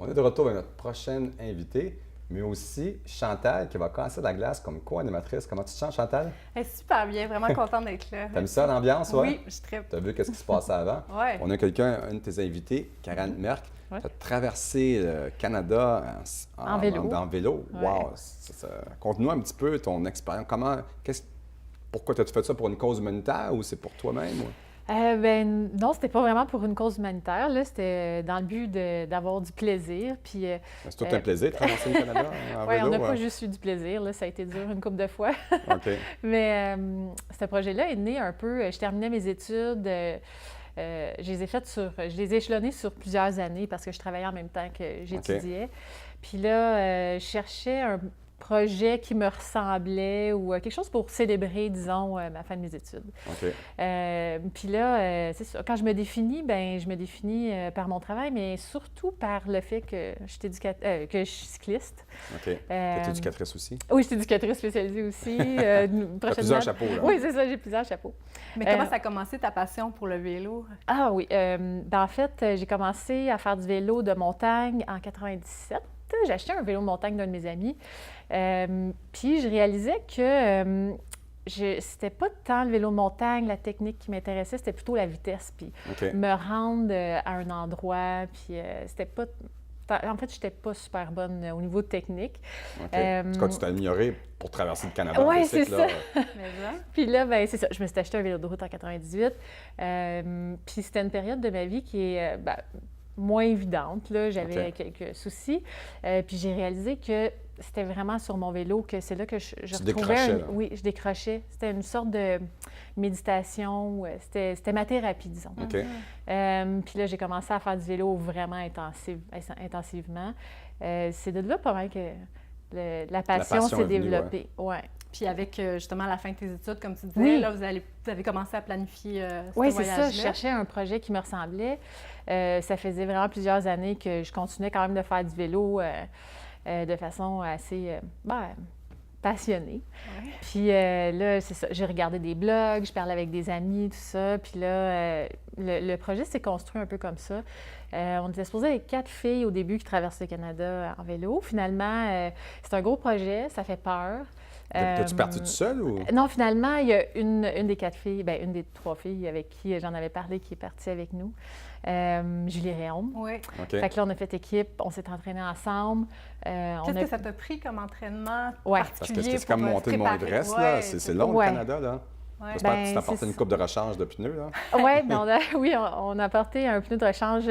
On est de retour avec notre prochaine invitée, mais aussi Chantal qui va casser la glace comme co-animatrice. Comment tu te sens, Chantal? Super bien, vraiment contente d'être là. T'aimes ça, l'ambiance, ouais? Oui, je tripe. Tu as vu qu'est-ce qui se passait avant? Ouais. On a quelqu'un, un de tes invités, Karen Merck. Ouais. Tu as traversé le Canada En vélo. En vélo. Ouais. Wow! Conte-nous un petit peu ton expérience. Pourquoi as-tu fait ça pour une cause humanitaire ou c'est pour toi-même? Non, c'était pas vraiment pour une cause humanitaire. Là, c'était dans le but d'avoir du plaisir. Puis, C'est tout un plaisir de traverser le Canada en oui, vélo? on n'a pas juste eu du plaisir. Là, ça a été dur une couple de fois. OK. Mais ce projet-là est né un peu. Je terminais mes études. Je les ai échelonnés sur plusieurs années parce que je travaillais en même temps que j'étudiais. Puis là, je cherchais un projet qui me ressemblait ou quelque chose pour célébrer, disons, ma fin de mes études. OK. Puis là, c'est ça. Quand je me définis, je me définis par mon travail, mais surtout par le fait que je suis cycliste. OK. Tu es éducatrice aussi? Oui, je suis éducatrice spécialisée aussi. Tu as plusieurs chapeaux, là. Oui, c'est ça, j'ai plusieurs chapeaux. Mais comment ça a commencé ta passion pour le vélo? Ah oui, en fait, j'ai commencé à faire du vélo de montagne en 97. J'ai acheté un vélo de montagne d'un de mes amis. Puis je réalisais que c'était pas tant le vélo de montagne, la technique qui m'intéressait, c'était plutôt la vitesse. Puis me rendre à un endroit. Puis c'était pas. En fait, je n'étais pas super bonne au niveau technique. OK. En tout cas, tu t'es améliorée pour traverser le Canada. Oui, c'est ça. Là. Puis là, c'est ça. Je me suis acheté un vélo de route en 98. Puis c'était une période de ma vie qui est moins évidente. J'avais quelques soucis. Puis j'ai réalisé que c'était vraiment sur mon vélo que c'est là que je retrouvais... Oui, je décrochais. C'était une sorte de méditation. C'était ma thérapie, disons. OK. Puis là, j'ai commencé à faire du vélo vraiment intensivement. C'est de là pas mal que la passion s'est développée. Ouais. Puis avec justement la fin de tes études, comme tu disais, là, vous avez commencé à planifier ce voyage-là. Oui, c'est ça. Je cherchais un projet qui me ressemblait. Ça faisait vraiment plusieurs années que je continuais quand même de faire du vélo de façon assez passionnée. Ouais. Puis là, c'est ça. J'ai regardé des blogs, je parlais avec des amis, tout ça. Puis là, le projet s'est construit un peu comme ça. On était supposé avec 4 filles au début qui traversent le Canada en vélo. Finalement, c'est un gros projet, ça fait peur. T'es-tu partie toute seule ou? Non, finalement, il y a une des 4 filles, une des 3 filles avec qui j'en avais parlé qui est partie avec nous, Julie Réaume. Oui. OK. Fait que là, on a fait équipe, on s'est entraînés ensemble. Qu'est-ce que ça t'a pris comme entraînement Parce particulier? que c'est comme monter le Mont Everest, là. C'est long, le Canada, là. Ouais. J'espère que tu t'as apporté une coupe de rechange de pneus, là. Oui, on a apporté un pneu de rechange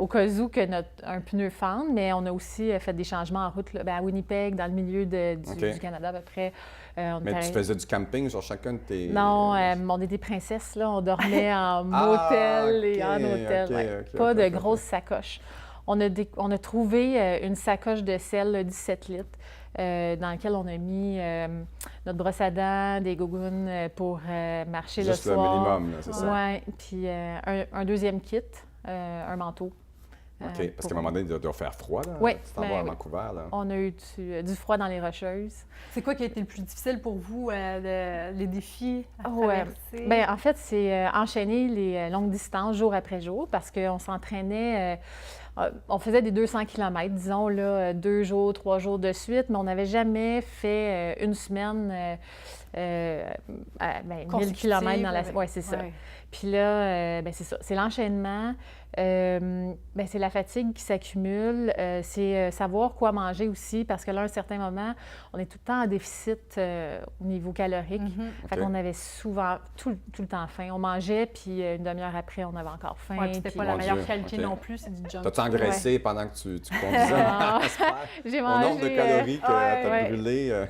au cas où que un pneu fende, mais on a aussi fait des changements en route là, à Winnipeg, dans le milieu du Canada à peu près. Mais tu faisais du camping sur chacun de tes... Non, on est des princesses, là. On dormait en motel et en hôtel. Pas de grosses sacoches. On a trouvé une sacoche de sel, là, 17 litres, dans laquelle on a mis notre brosse à dents, des gougounes pour marcher le soir. Juste le minimum, là, c'est ça? Oui, puis un deuxième kit, un manteau. OK, parce qu'à un moment donné, il doit faire froid, là. Oui. Tu t'en vas à Vancouver, là. On a eu du froid dans les Rocheuses. C'est quoi qui a été le plus difficile pour vous, les défis à traverser? Bien, en fait, c'est enchaîner les longues distances jour après jour parce qu'on s'entraînait... on faisait des 200 km, disons, là, 2 jours, 3 jours de suite, mais on n'avait jamais fait une semaine 1000 km dans la... Oui, c'est ça. Ouais. Puis là, c'est ça, c'est l'enchaînement, c'est la fatigue qui s'accumule, c'est savoir quoi manger aussi, parce que là, à un certain moment, on est tout le temps en déficit au niveau calorique. Fait qu'on avait souvent, tout le temps faim. On mangeait, puis une demi-heure après, on avait encore faim. Ouais, c'était pas la meilleure qualité non plus, c'est du junk. T'as-tu engraissé pendant que tu conduisais? J'ai Au mangé... nombre de calories que t'as brûlé.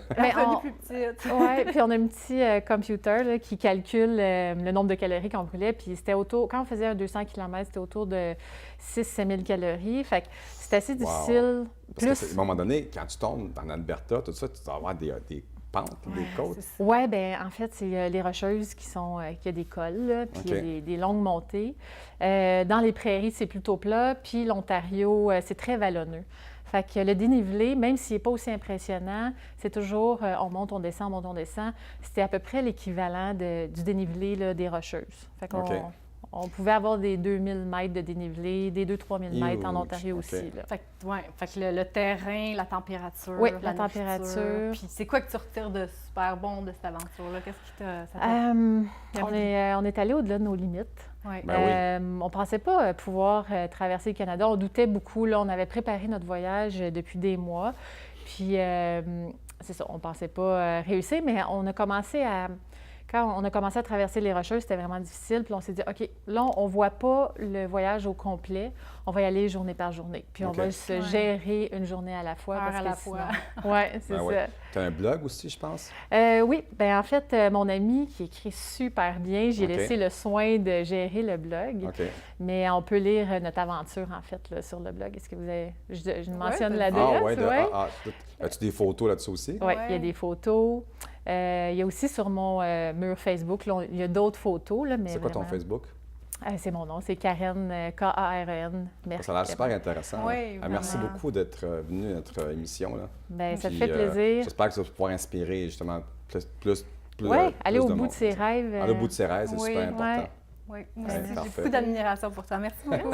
Plus petite. Oui, puis on a un petit computer là, qui calcule le nombre de calories qu'on brûlait. Puis c'était quand on faisait un 200 km, c'était autour de 6-7 000 calories. Fait que c'est assez difficile. Parce qu'à un moment donné, quand tu tombes en Alberta, tout ça, tu dois avoir des pentes, des côtes. Oui, bien, en fait, c'est les Rocheuses qui a des cols, là, puis il y a des longues montées. Dans les prairies, c'est plutôt plat. Puis l'Ontario, c'est très vallonneux. Fait que le dénivelé, même s'il n'est pas aussi impressionnant, c'est toujours on monte, on descend, on monte, on descend. C'était à peu près l'équivalent du dénivelé là, des Rocheuses. Fait qu'on On pouvait avoir des 2000 mètres de dénivelé, des 2-3 000 mètres en Huge, Ontario OK. aussi. Là. Fait que le terrain, la température, Oui, la la température. nourriture. Puis c'est quoi que tu retires de super bon de cette aventure-là? Qu'est-ce qui t'a... ça t'a- On est allé au-delà de nos limites. Ouais. Ben oui. On ne pensait pas pouvoir traverser le Canada. On doutait beaucoup. Là, on avait préparé notre voyage depuis des mois. Puis, c'est ça, on ne pensait pas réussir, mais on a commencé à... Quand on a commencé à traverser les Rocheuses, c'était vraiment difficile. Puis on s'est dit, OK, là, on ne voit pas le voyage au complet. On va y aller journée par journée. Puis on OK. va se gérer une journée à la fois. Heure à la fois. Oui, c'est Ben ça. ouais. Tu as un blog aussi, je pense? Oui, bien en fait, mon ami qui écrit super bien, j'ai OK. laissé le soin de gérer le blog. OK. Mais on peut lire notre aventure, en fait, là, sur le blog. Est-ce que vous avez... Je mentionne Ouais, l'adresse, Ah, ouais. ouais? As-tu des photos là-dessus aussi? Oui, il y a Ouais. des photos. Il y a aussi sur mon mur Facebook, là, il y a d'autres photos. Là, mais C'est quoi ton vraiment- Facebook? C'est mon nom, c'est Karen, Karen. Ça a l'air super intéressant. Oui, hein. Merci vraiment. beaucoup d'être venu à notre émission. Là. Bien, ça te Puis, fait plaisir. J'espère que ça va pouvoir inspirer justement plus Oui, aller au bout monde. de ses rêves. Aller au bout de ses rêves, c'est Oui, super important. ouais. Oui, moi Ouais, aussi, j'ai parfait. beaucoup d'admiration pour toi. Merci beaucoup.